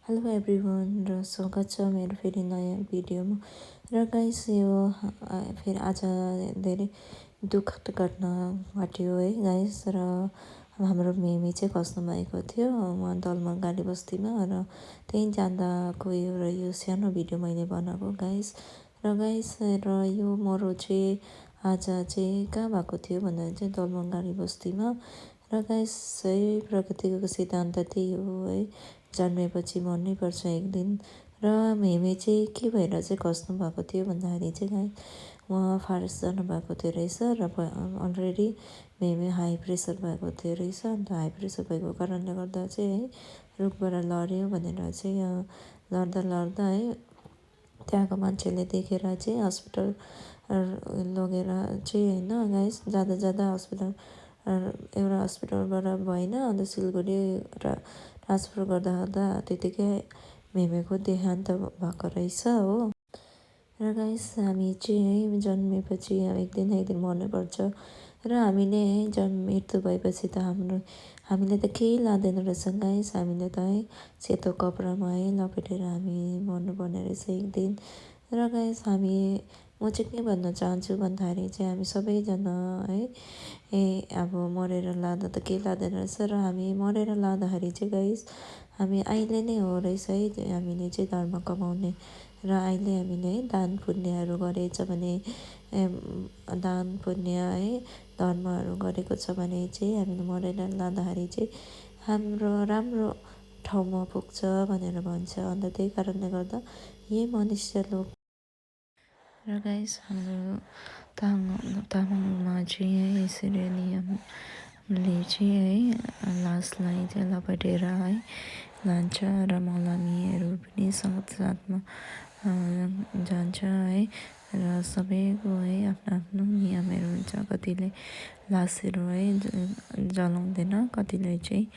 Hello everyone र स्वागत छ मेरो फेरि नयाँ भिडियोमा। र गाइस यो फेरि आज धेरै दुःखद घटना घट्यो है गाइस। र हाम्रो मेमी चाहिँ खस्नु भएको थियो उहाँ दलमा गाली बस्तीमा। र त्यहीँ जाँदाको एउटा यो सानो भिडियो मैले बनाएको गाइस। र गाइस र यो मरौ चाहिँ आज चाहिँ कहाँ भएको थियो भन्दा चाहिँ दलमा गाली बस्तीमा। र गाइस है प्रकृतिको सिद्धान्त त्यही हो है, जन्मेपछि मर्नैपर्छ एक दिन। र मेमे चाहिँ के भएर चाहिँ खस्नु भएको थियो भन्दाखेरि चाहिँ उहाँ फारस जानुभएको थियो रहेछ। र अलरेडी मेमे हाई प्रेसर भएको थियो रहेछ। अन्त हाई प्रेसर भएको कारणले गर्दा चाहिँ है रुखबाट लड्यो भनेर चाहिँ लड्दा है त्यहाँको मान्छेले देखेर चाहिँ हस्पिटल लगेर चाहिँ होइन गाइस जाँदा हस्पिटल एउटा हस्पिटलबाट भएन, अन्त सिलगढी ट्रान्सफर गर्दा त्यतिकै मेमेको देहान्त भएको रहेछ हो। र गाइस हामी चाहिँ है जन्मेपछि एक दिन मर्नुपर्छ। र हामीले है मृत्यु भएपछि त हामीले त केही लाँदैन रहेछ गाइस। हामीले त है सेतो कपडामा है लपेटेर हामी मर्नुपर्ने रहेछ एक दिन। र गाइस म चाहिँ के भन्न चाहन्छु भन्दाखेरि चाहिँ हामी सबैजना है अब मरेर लाँदा त केही लाँदैन रहेछ। र हामी मरेर लाँदाखेरि चाहिँ गाइस हामी अहिले नै हो रहेछ है हामीले चाहिँ धर्म कमाउने। र अहिले हामीले है दान पुण्यहरू गरेछ भने दान पुण्य है धर्महरू गरेको छ भने चाहिँ हामीले मरेर लाँदाखेरि चाहिँ हाम्रो राम्रो ठाउँमा पुग्छ भनेर भन्छ। अन्त त्यही कारणले गर्दा यही मनुष्य लोक। र गाइस हाम्रो तामाङमा चाहिँ है यसरी नियमले चाहिँ है लासलाई चाहिँ लपेटेर है लान्छ। र मलामीहरू पनि साथमा जान्छ है। र सबैको है आफ्नो नियमहरू हुन्छ। कतिले लासहरू है जलाउँदैन, कतिले चाहिँ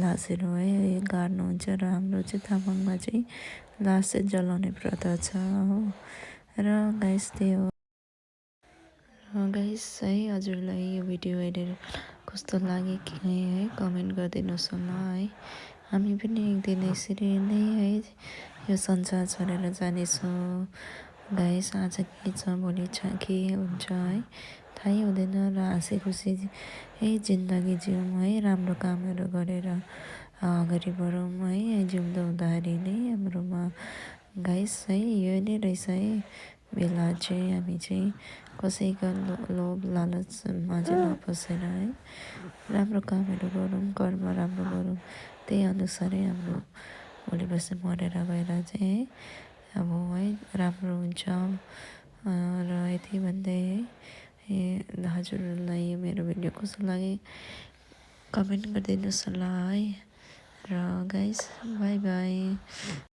लासहरू है गाड्नुहुन्छ। र हाम्रो चाहिँ तामाङमा चाहिँ लास चाहिँ जलाउने प्रथा छ हो। र गाइस त्यही हो। गाइस है हजुरलाई यो भिडियो हेरेर कस्तो लाग्यो कि है कमेन्ट गरिदिनुहोस् होला है। हामी पनि एक दिन यसरी नै है यो संसार छोडेर जानेछौँ गाइस। आज के छ भोलि छ के हुन्छ है थाहै हुँदैन। र हाँसी खुसी है जिन्दगी जिउँ है राम्रो कामहरू गरेर अगाडि बढौँ है जिउँदो हुँदाखेरि नै हाम्रोमा गाइस है यो नै रहेछ है बेला चाहिँ हामी चाहिँ कसैको लोभ लालचमा चाहिँ नपसेर है राम्रो कामहरू गरौँ, कर्म राम्रो गरौँ। त्यही अनुसारै हाम्रो भोलि पर्सि मरेर गएर चाहिँ है अब है राम्रो हुन्छ। र यति भन्दै है हजुरहरूलाई यो मेरो भिडियो कस्तो लाग्यो कमेन्ट गरिदिनुहोस् होला है। र गाइस बाई बाई।